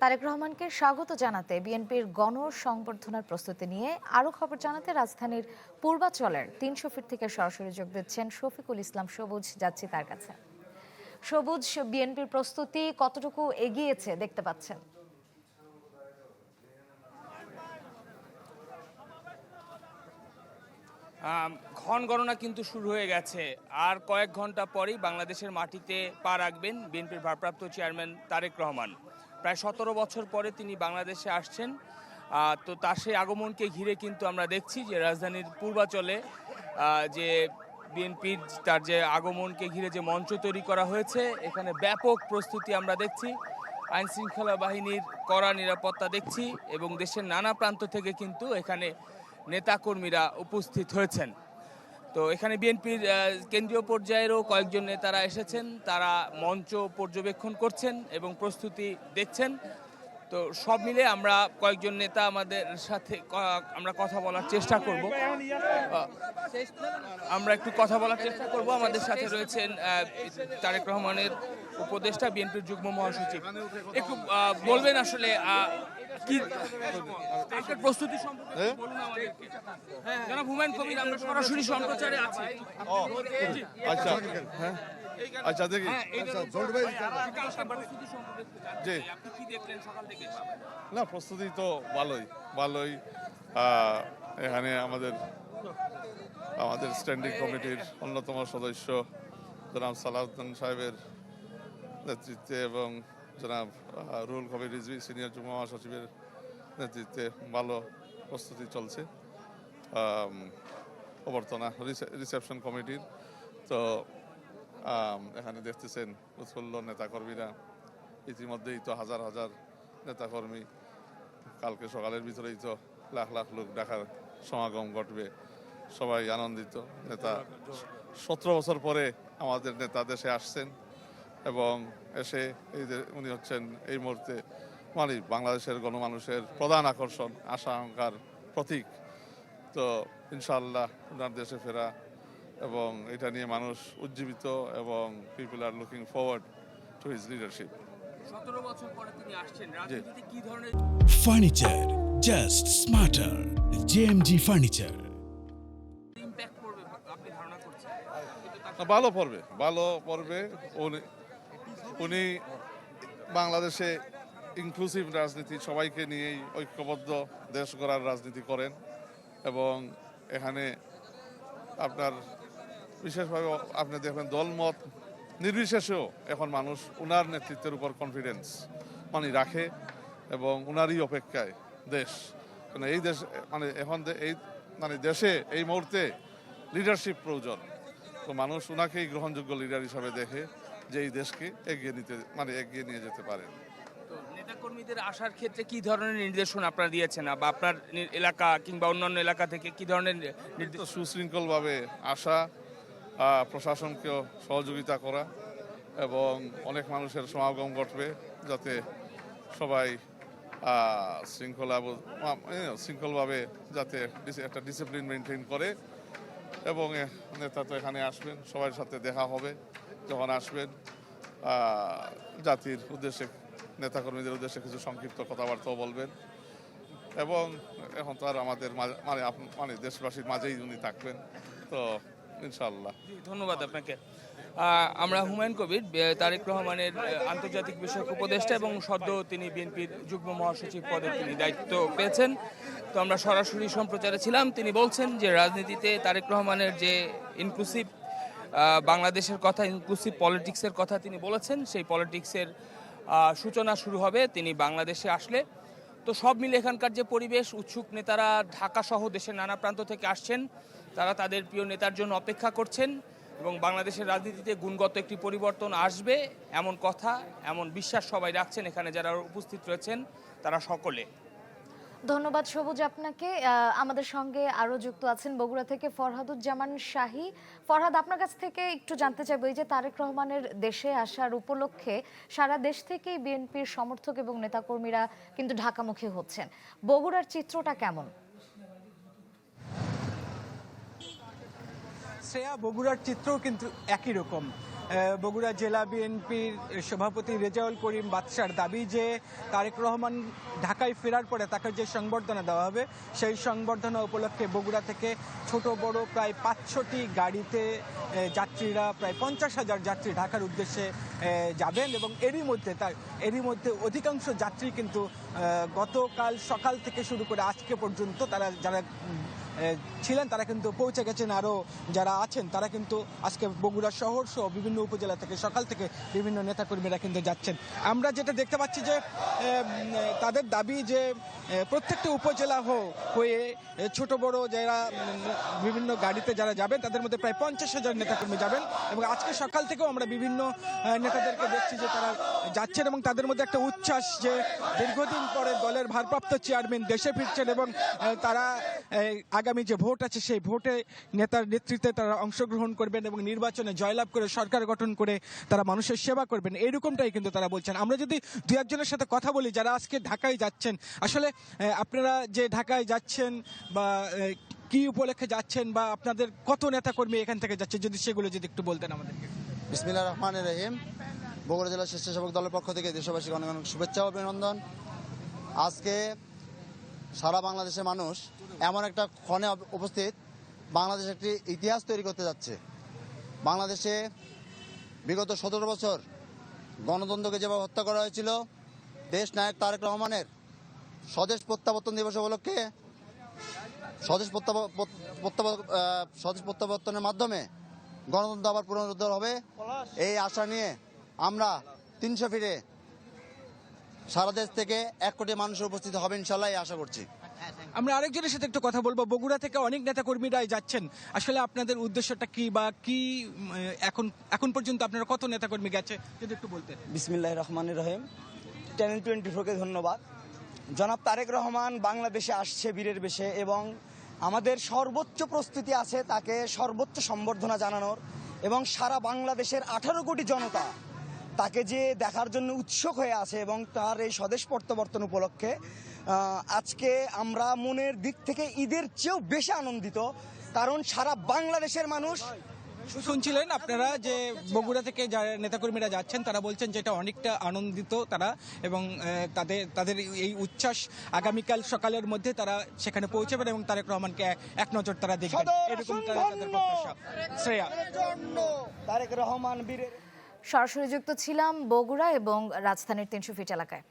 তারেক রহমানকে স্বাগত জানাতে বিএনপির গণসংবর্ধনার প্রস্তুতি নিয়ে আরও খবর জানাতে রাজধানীর পূর্বাচলের ৩০০ ফিট থেকে সরাসরি যোগ দিচ্ছেন শফিকুল ইসলাম সবুজ। যাচ্ছি তার কাছে। সবুজ, বিএনপির প্রস্তুতি কতটুকু এগিয়েছে দেখতে পাচ্ছেন? ক্ষণ গণনা কিন্তু শুরু হয়ে গেছে। আর কয়েক ঘন্টা পরেই বাংলাদেশের মাটিতে পা রাখবেন বিএনপির ভারপ্রাপ্ত চেয়ারম্যান তারেক রহমান। প্রায় ১৭ বছর পরে তিনি বাংলাদেশে আসছেন। তো তার সেই আগমনকে ঘিরে কিন্তু আমরা দেখছি যে রাজধানীর পূর্বাচলে যে বিএনপির তার যে আগমনকে ঘিরে যে মঞ্চ তৈরি করা হয়েছে, এখানে ব্যাপক প্রস্তুতি আমরা দেখছি। আইন শৃঙ্খলা বাহিনীর কড়া নিরাপত্তা দেখছি এবং দেশের নানা প্রান্ত থেকে কিন্তু এখানে নেতাকর্মীরা উপস্থিত হয়েছেন। তো এখানে বিএনপির কেন্দ্রীয় পর্যায়েরও কয়েকজন নেতারা এসেছেন, তারা মঞ্চ পর্যবেক্ষণ করছেন এবং প্রস্তুতি দেখছেন। তো সব মিলে আমরা কয়েকজন নেতা আমাদের সাথে আমরা কথা বলার চেষ্টা করব। আমরা একটু কথা বলার চেষ্টা করব। আমাদের সাথে রয়েছেন তারেক রহমানের উপদেষ্টা, বিএনপির যুগ্ম মহাসচিব। একটু বলবেন আসলে কি আপনার প্রস্তুতি সম্পর্কে বলুন আমাদেরকে। জনাব হুমায়ুন কবির, আমরা সরাসরি সম্প্রচারে আছি। আচ্ছা, আচ্ছা দেখি। না, প্রস্তুতি তো ভালোই। এখানে আমাদের স্ট্যান্ডিং কমিটির অন্যতম সদস্য জনাব সালাউদ্দিন সাহেবের নেতৃত্বে এবং জনাব রুহুল কবির রিজভী সিনিয়র যুগ্ম মহাসচিবের নেতৃত্বে ভালো প্রস্তুতি চলছে। অভ্যর্থনা রিসেপশন কমিটির তো এখানে দেখতেছেন উৎফুল্ল নেতাকর্মীরা। ইতিমধ্যেই তো হাজার হাজার নেতাকর্মী, কালকে সকালের ভিতরেই তো লাখ লাখ লোক ঢাকার সমাগম ঘটবে। সবাই আনন্দিত। নেতা 17 বছর পরে আমাদের নেতা দেশে আসছেন এবং এসে উনি হচ্ছেন এই মুহূর্তে মানে বাংলাদেশের গণমানুষের প্রধান আকর্ষণ, আশা আকাঙ্ক্ষার প্রতীক। তো ইনশাআল্লাহ ওনার দেশে ফেরা এবং এটা নিয়ে মানুষ উজ্জীবিত এবং people are looking forward to his leadership. 17 বছর পরে তিনি আসছেন, রাজনীতিতে কি ধরনের furniture just smarter, JMG furniture impact পড়বে আপনি ধারণা করছেন? ভালো পড়বে। উনি বাংলাদেশে ইনক্লুসিভ রাজনীতি, সবাইকে নিয়েই ঐক্যবদ্ধ দেশ গড়ার রাজনীতি করেন এবং এখানে আপনার বিশেষভাবে আপনি দেখবেন দলমত নির্বিশেষেও এখন মানুষ উনার নেতৃত্বের উপর কনফিডেন্স রাখে এবং উনারই অপেক্ষায় দেশ। এই দেশ এখন এই দেশে এই মুহূর্তে লিডারশিপ প্রয়োজন। তো মানুষ উনাকেই গ্রহণযোগ্য লিডার হিসাবে দেখে যে এই দেশকে এগিয়ে নিয়ে যেতে পারেন। তো নেতাকর্মীদের আসার ক্ষেত্রে কি ধরনের নির্দেশনা আপনারা দিয়েছেন, বা আপনার এলাকা কিংবা অন্যান্য এলাকা থেকে কি ধরনের নির্দেশ? সুশৃঙ্খলভাবে আসা, প্রশাসনকেও সহযোগিতা করা এবং অনেক মানুষের সমাগম ঘটবে যাতে সবাই শৃঙ্খলভাবে যাতে একটা ডিসিপ্লিন মেনটেন করে। এবং নেতা তো এখানে আসবেন, সবার সাথে দেখা হবে যখন আসবেন। জাতির উদ্দেশ্যে, নেতাকর্মীদের উদ্দেশ্যে কিছু সংক্ষিপ্ত কথাবার্তাও বলবেন এবং এখন তো আর আমাদের দেশবাসীর মাঝেই উনি থাকবেন। তো ইনশাআল্লাহ। ধন্যবাদ আপনাকে। আমরা হুমায়ুন কবির, তারেক রহমানের আন্তর্জাতিক বিষয়ক উপদেষ্টা এবং সদ্য তিনি বিএনপির যুগ্ম মহাসচিব পদে তিনি দায়িত্ব পেয়েছেন। তো আমরা সরাসরি সম্প্রচারে ছিলাম। তিনি বলছেন যে রাজনীতিতে তারেক রহমানের যে ইনক্লুসিভ বাংলাদেশের কথা, ইনক্লুসিভ পলিটিক্সের কথা তিনি বলেছেন, সেই পলিটিক্সের সূচনা শুরু হবে তিনি বাংলাদেশে আসলে। তো সব মিলে এখানকার যে পরিবেশ, উৎসুক নেতারা ঢাকা সহ দেশের নানা প্রান্ত থেকে আসছেন, তারা তাদের প্রিয় নেতার জন্য অপেক্ষা করছেন এবং বাংলাদেশের রাজনীতিতে গুণগত একটি পরিবর্তন আসবে এমন কথা, এমন বিশ্বাস সবাই রাখছেন এখানে যারা উপস্থিত রয়েছেন তারা সকলে। ধন্যবাদ সবুজ আপনাকে। আমাদের সঙ্গে আরো যুক্ত আছেন বগুড়া থেকে ফরহাদুজ্জামান শাহী। ফরহাদ, আপনার কাছ থেকে একটু জানতে চাইবো, এই যে তারেক রহমানের দেশে আসার উপলক্ষে সারা দেশ থেকেই বিএনপির সমর্থক এবং নেতাকর্মীরা কিন্তু ঢাকামুখী হচ্ছেন, বগুড়ার চিত্রটা কেমন? শ্রেয়া, বগুড়ার চিত্রও কিন্তু একই রকম। বগুড়া জেলা বিএনপির সভাপতি রেজাউল করিম বাদশার দাবি যে তারেক রহমান ঢাকায় ফেরার পরে তাকে যে সংবর্ধনা দেওয়া হবে সেই সংবর্ধনা উপলক্ষে বগুড়া থেকে ছোট বড় প্রায় 500টি গাড়িতে যাত্রীরা প্রায় 50,000 যাত্রী ঢাকার উদ্দেশ্যে যাবেন এবং এরই মধ্যে অধিকাংশ যাত্রী কিন্তু গতকাল সকাল থেকে শুরু করে আজকে পর্যন্ত যারা ছিলেন তারা কিন্তু পৌঁছে গেছেন। আরও যারা আছেন তারা কিন্তু আজকে বগুড়া শহর সহ বিভিন্ন উপজেলা থেকে সকাল থেকে বিভিন্ন নেতাকর্মীরা কিন্তু যাচ্ছেন। আমরা যেটা দেখতে পাচ্ছি যে তাদের দাবি যে প্রত্যেকটা উপজেলা হয়ে ছোট বড় যারা বিভিন্ন গাড়িতে যারা যাবেন তাদের মধ্যে প্রায় 50,000 নেতাকর্মী যাবেন এবং আজকে সকাল থেকেও আমরা বিভিন্ন নেতাদেরকে দেখছি যে তারা যাচ্ছেন এবং তাদের মধ্যে একটা উচ্ছ্বাস যে দীর্ঘদিন পরে দলের ভারপ্রাপ্ত চেয়ারম্যান দেশে ফিরছেন এবং তারা আগামী যে ভোট আছে সেই ভোটে নেতার নেতৃত্বে তারা অংশগ্রহণ করবেন এবং নির্বাচনে জয়লাভ করে সরকার গঠন করে তারা মানুষের সেবা করবেন, এরকমটাই কিন্তু তারা বলছেন। আমরা যদি দু একজনের সাথে কথা বলি যারা আজকে ঢাকায় যাচ্ছেন, আসলে আপনারা যে ঢাকায় যাচ্ছেন বা কি উপলক্ষে যাচ্ছেন বা আপনাদের কত নেতাকর্মী এখান থেকে যাচ্ছে যদি সেগুলো যদি একটু বলতেন আমাদেরকে। বিসমিল্লাহির রহমানির রহিম। বগুড়া জেলা স্বেচ্ছাসেবক দলের পক্ষ থেকে দেশবাসীকে অনেক অনেক শুভেচ্ছা ও অভিনন্দন। আজকে সারা বাংলাদেশের মানুষ এমন একটা ক্ষণে উপস্থিত, বাংলাদেশ একটি ইতিহাস তৈরি করতে যাচ্ছে। বাংলাদেশে বিগত 17 বছর গণতন্ত্রকে যেভাবে হত্যা করা হয়েছিল, দেশ নায়ক তারেক রহমানের স্বদেশ প্রত্যাবর্তন দিবস উপলক্ষে স্বদেশ প্রত্যাবর্তনের মাধ্যমে গণতন্ত্র আবার পুনরুদ্ধার হবে এই আশা নিয়ে আমরা 300 ফিটে সারা দেশ থেকে 1 কোটি মানুষের উপস্থিত হবে ইনশাল্লাহ, এই আশা করছি। আমরা আরেকজনের সাথে একটু কথা বলবো। বগুড়া থেকে অনেক নেতাকর্মীরাই যাচ্ছেন, আসলে আপনাদের উদ্দেশ্যটা কি বা কি এখন পর্যন্ত আপনারা কত নেতাকর্মী গেছে যদি একটু বলতেন। বিসমিল্লাহির রহমানির রহিম। চ্যানেল 24কে ধন্যবাদ। জনাব তারেক রহমান বাংলাদেশে আসছে বীরের বেশে এবং আমাদের সর্বোচ্চ প্রস্তুতি আছে তাকে সর্বোচ্চ সম্বর্ধনা জানানোর এবং সারা বাংলাদেশের 18 কোটি জনতা তাকে যে দেখার জন্য উৎসুক হয়ে আছে এবং তার এই স্বদেশ প্রত্যাবর্তন উপলক্ষে আজকে আমরা মনের দিক থেকে ঈদের চেয়েও বেশি আনন্দিত, কারণ সারা বাংলাদেশের মানুষ শুনছিলেন আপনারা যে বগুড়া থেকে যারা নেতাকর্মীরা যাচ্ছেন তারা বলছেন যে এটা অনেকটা আনন্দিত তারা এবং তাদের এই উচ্ছ্বাস আগামীকাল সকালের মধ্যে তারা সেখানে পৌঁছাবেন এবং তারেক রহমানকে এক নজর তারা দেখবেন, এরকম তাদের প্রত্যাশা। শ্রেয়া, তারেক রহমান বীরের। সরাসরি যুক্ত ছিলাম বগুড়া এবং রাজধানীর 300 ফিট এলাকায়।